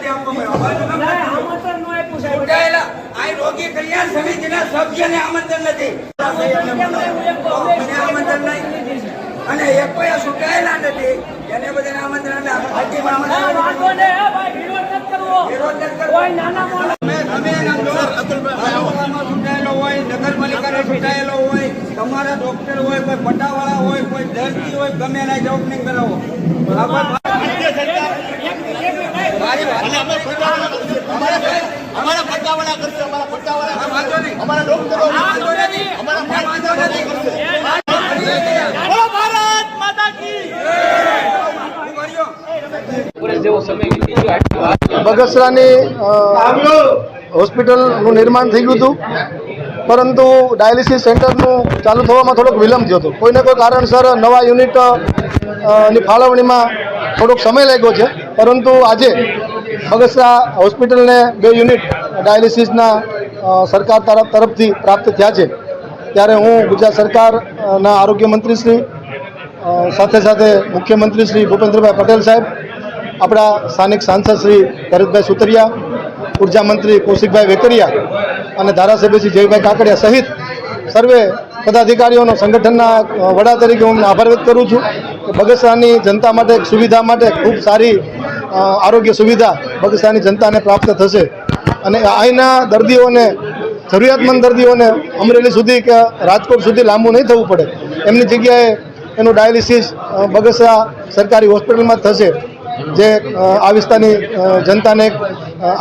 નથી આપવામાં ચૂંટાયેલા આ રોગી કલ્યાણ સમિતિના સભ્યને આમંત્રણ નથી, આમંત્રણ નહીં, અને એક કોઈ ચૂંટાયેલા નથી એને બધાને આમંત્રણ ચૂંટાયેલો હોય, નગરપાલિકાનો ચૂંટાયેલો હોય, તમારા ડોક્ટર હોય, કોઈ પટ્ટાવાળા હોય, કોઈ દર્દી હોય, ગમે એના જોબ નહીં કરાવો. અમારા પટ્ટાવાળા કરશે, અમારા પટ્ટાવાળા વાંધો નહીં, અમારા ડોક્ટરો વાંધો નથી, અમારા વાંધો નથી. ભારત માતા કી બગસરાની હોસ્પિટલનું નિર્માણ થઈ ગયું હતું, પરંતુ ડાયાલિસિસ સેન્ટરનું ચાલુ થવામાં થોડોક વિલંબ થયો હતો. કોઈને કોઈ કારણસર નવા યુનિટની ફાળવણીમાં થોડોક સમય લાગ્યો છે, પરંતુ આજે બગસરા હોસ્પિટલને 2 યુનિટ ડાયાલિસિસના સરકાર તરફથી પ્રાપ્ત થયા છે. ત્યારે હું ગુજરાત સરકારના આરોગ્ય મંત્રી શ્રી સાથે સાથે મુખ્યમંત્રી શ્રી ભૂપેન્દ્રભાઈ પટેલ સાહેબ, આપણા સ્થાનિક સાંસદ શ્રી ભરતભાઈ સુતરિયા, ઉર્જા મંત્રી કૌશિકભાઈ વેકરિયા અને ધારાસભ્ય શ્રી જયભાઈ કાકડિયા સહિત સર્વે પદાધિકારીઓનો સંગઠનના વડા તરીકે હું આભાર વ્યક્ત કરું છું કે બગસરાની જનતા માટે સુવિધા માટે ખૂબ સારી આરોગ્ય સુવિધા બગસરાની જનતાને પ્રાપ્ત થશે અને અહીંના દર્દીઓને, જરૂરિયાતમંદ દર્દીઓને અમરેલી સુધી કે રાજકોટ સુધી લાંબુ નહીં થવું પડે. એમની જગ્યાએ એનું ડાયાલિસિસ બગસરા સરકારી હોસ્પિટલમાં થશે, જે આ વિસ્તારની જનતાને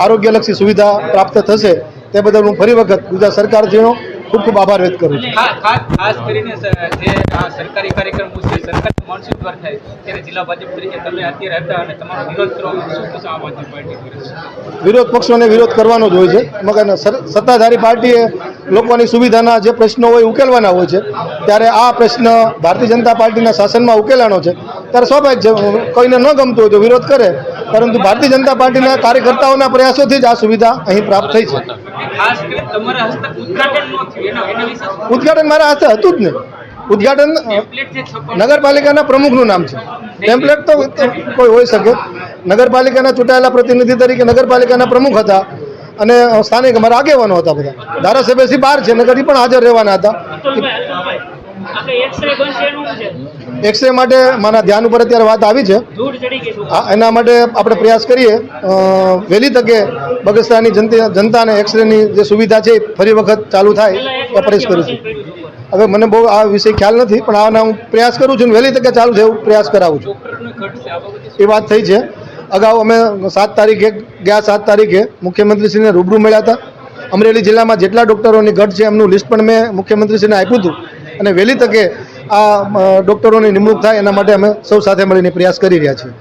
આરોગ્યલક્ષી સુવિધા પ્રાપ્ત થશે. તે બદલ હું ફરી વખત ગુજરાત સરકારશ્રીનો ખૂબ ખૂબ આભાર વ્યક્ત કરું છું. ખાસ કરીને જે સરકારી કાર્યક્રમ છે, સરકારી માનસિક દ્વાર થાય ત્યારે જિલ્લા ભાજપ તરીકે તમે અત્યારે હતા અને તમારો વિરોધ કરવામાં શું કહેશો આમ આદમી પાર્ટી કરે છે? વિરોધ પક્ષોને વિરોધ કરવાનો જ હોય છે, મગર સત્તાધારી પાર્ટીએ લોકોની સુવિધાના જે પ્રશ્નો હોય ઉકેલવાના હોય છે. ત્યારે આ પ્રશ્ન ભારતીય જનતા પાર્ટીના શાસનમાં ઉકેલાનો છે, ત્યારે સ્વાભાવિક છે કોઈને ન ગમતું હોય તો વિરોધ કરે, પરંતુ ભારતીય જનતા પાર્ટીના કાર્યકર્તાઓના પ્રયાસોથી જ આ સુવિધા અહીં પ્રાપ્ત થઈ છે. ઉદઘાટન મારા હાથે હતું જ ને. ઉદઘાટન નગરપાલિકાના પ્રમુખનું નામ છે. ટેમ્પલેટ તો કોઈ હોઈ શકે. નગરપાલિકાના ચૂંટાયેલા પ્રતિનિધિ તરીકે નગરપાલિકાના પ્રમુખ હતા અને સ્થાનિક અમારા આગેવાનો હતા. બધા ધારાસભ્યશ્રી બહાર છે, નગર પણ હાજર રહેવાના હતા. એક્સરે માટે મારા ધ્યાન ઉપર અત્યારે વાત આવી છે. એના માટે આપણે પ્રયાસ કરીએ વહેલી તકે બગસરાની જનતાને એક્સરેની જે સુવિધા છે ફરી વખત ચાલુ થાય એ પ્રયાસ કરીશું. હવે મને બહુ આ વિષય ખ્યાલ નથી, પણ આના હું પ્રયાસ કરું છું, વહેલી તકે ચાલુ થાય એવું પ્રયાસ કરાવું છું. એ વાત થઈ છે. અગાઉ અમે 7 તારીખે મુખ્યમંત્રીશ્રીને રૂબરૂ મળ્યા હતા. અમરેલી જિલ્લામાં જેટલા ડૉક્ટરોની ઘટ છે એમનું લિસ્ટ પણ મેં મુખ્યમંત્રીશ્રીને આપ્યું હતું અને વહેલી તકે આ ડૉક્ટરોની નિમણૂક થાય એના માટે અમે સૌ સાથે મળીને પ્રયાસ કરી રહ્યા છીએ.